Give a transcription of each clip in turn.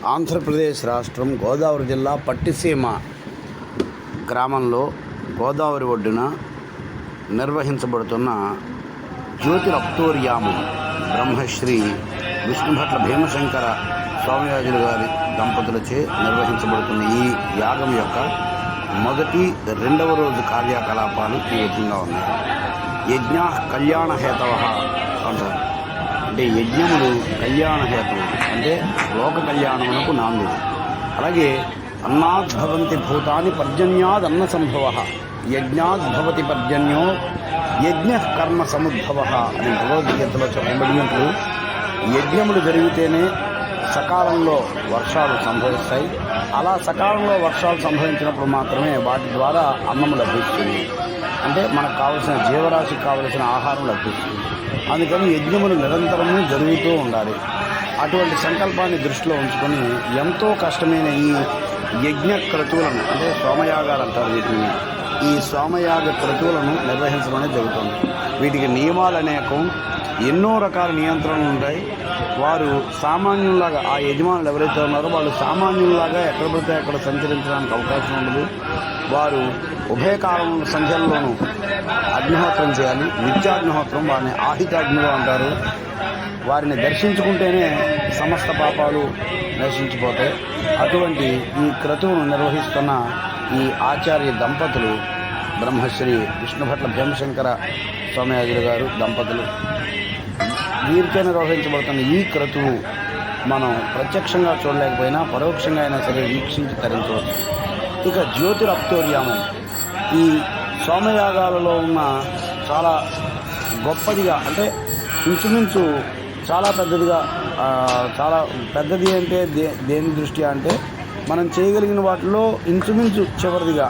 ఆంధ్రప్రదేశ్ రాష్ట్రం గోదావరి జిల్లా పట్టిసీమ గ్రామంలో గోదావరి ఒడ్డున నిర్వహించబడుతున్న జ్యోతిరప్తోర్యామం బ్రహ్మశ్రీ విష్ణుభట్ల భీమశంకర స్వామిరాజులు గారి దంపతులచే నిర్వహించబడుతున్న ఈ యాగం యొక్క మొదటి రెండవ రోజు కార్యకలాపాలు ఈ విధంగా ఉన్నాయి. యజ్ఞ కళ్యాణ హేతవ అంటారు. అంటే యజ్ఞములు కళ్యాణ హేతువు అంటే లోక కళ్యాణమునకు నాంది. అలాగే అన్నాద్భవంతి భూతాని పర్జన్యాదన్న సంభవ యజ్ఞాద్భవతి పర్జన్యో యజ్ఞ కర్మ సముద్భవ అని భగవద్గీతలో చెప్పబడినట్లు యజ్ఞములు జరిగితేనే సకాలంలో వర్షాలు సంభవిస్తాయి. అలా సకాలంలో వర్షాలు సంభవించినప్పుడు మాత్రమే వాటి ద్వారా అన్నము లభిస్తుంది. అంటే మనకు కావలసిన జీవరాశికి కావలసిన ఆహారం లభిస్తుంది. అందుకని యజ్ఞములు నిరంతరము జరుగుతూ ఉండాలి. అటువంటి సంకల్పాన్ని దృష్టిలో ఉంచుకొని ఎంతో కష్టమైన ఈ యజ్ఞ క్రతువులను అంటే సోమయాగాలు అంటారు వీటిని, ఈ సోమయాగ క్రతువులను నిర్వహించడం జరుగుతుంది. వీటికి నియమాలు అనేకం, ఎన్నో రకాల నియంత్రణలు ఉంటాయి. వారు సామాన్యుల్లాగా ఆ యజమానులు ఎవరైతే ఉన్నారో వాళ్ళు సామాన్యుల్లాగా ఎక్కడ పడితే అక్కడ సంచరించడానికి అవకాశం ఉండదు. వారు ఉభయకాలం సంఖ్యల్లోనూ అగ్నిహోత్రం చేయాలి. నిత్యాగ్నిహోత్రం, వారిని ఆహితాగ్నిలో అంటారు. వారిని దర్శించుకుంటేనే సమస్త పాపాలు నశించిపోతాయి. అటువంటి ఈ క్రతువును నిర్వహిస్తున్న ఈ ఆచార్య దంపతులు బ్రహ్మశ్రీ విష్ణుభట్ల భీమశంకర స్వామిరాజులు గారు దంపతులు. వీరితో నిర్వహించబడుతున్న ఈ క్రతువు మనం ప్రత్యక్షంగా చూడలేకపోయినా పరోక్షంగా అయినా సరే వీక్షించి తరించవచ్చు. ఇక జ్యోతిరప్తోర్యామం ఈ సోమయాగాలలో ఉన్న చాలా గొప్పదిగా, అంటే ఇంచుమించు చాలా పెద్దదిగా, చాలా పెద్దది అంటే దేని దృష్ట్యా అంటే మనం చేయగలిగిన వాటిలో ఇంచుమించు చివరిదిగా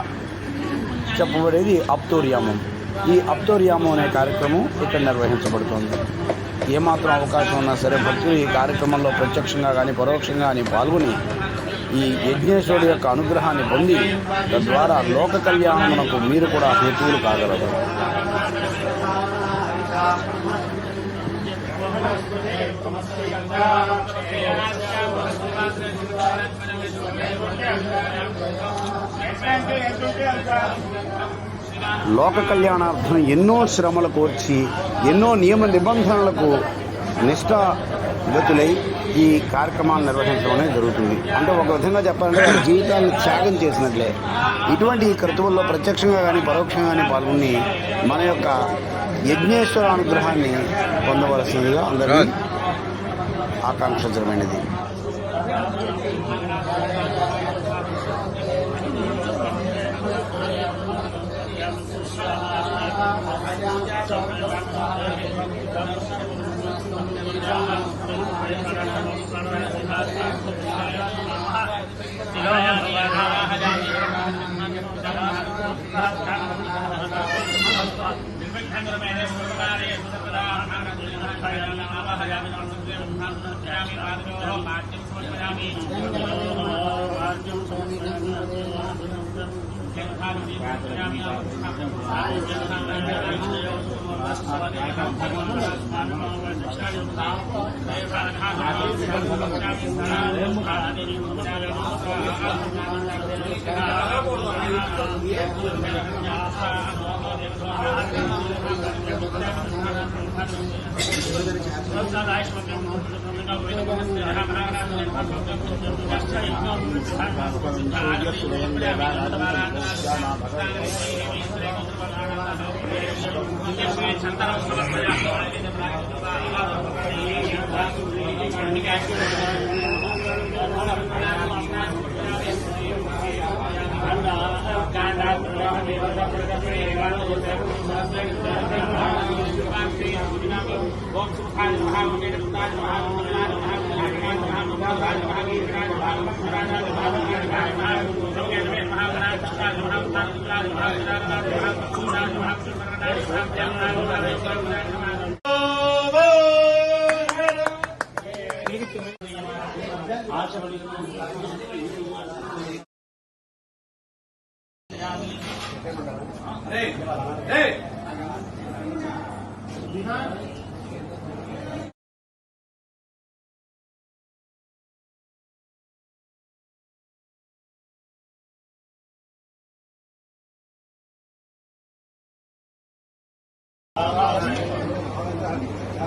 చెప్పబడేది అప్తోర్యామం. ఈ అప్తోర్యామం అనే కార్యక్రమం ఇక్కడ నిర్వహించబడుతుంది. ఏమాత్రం అవకాశం ఉన్నా సరే భక్తులు ఈ కార్యక్రమంలో ప్రత్యక్షంగా కానీ పరోక్షంగా కానీ పాల్గొని ఈ యజ్ఞేశ్వరుడు యొక్క అనుగ్రహాన్ని పొంది తద్వారా లోక కళ్యాణమునకు మీరు కూడా హేతువులు కాగలరు. లోక కళ్యాణార్థం ఎన్నో శ్రమలు కోర్చి ఎన్నో నియమ నిబంధనలకు నిష్ఠాగతులై ఈ కార్యక్రమాలు నిర్వహించడం జరుగుతుంది. అంటే ఒక విధంగా చెప్పాలంటే వారి జీవితాన్ని త్యాగం చేసినట్లే. ఇటువంటి ఈ క్రతువుల్లో ప్రత్యక్షంగా కానీ పరోక్షంగా కానీ పాల్గొని మన యొక్క యజ్ఞేశ్వర అనుగ్రహాన్ని పొందవలసిందిగా అందరినీ ఆకాంక్షించడమైనది.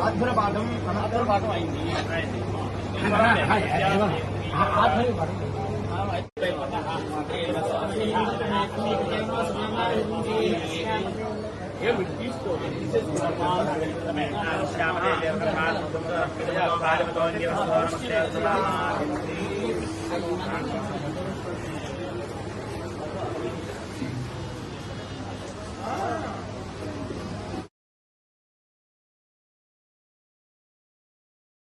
ఆధ్వర్పాఠం అనాధ్వర్పాఠం అయింది. తీసుకో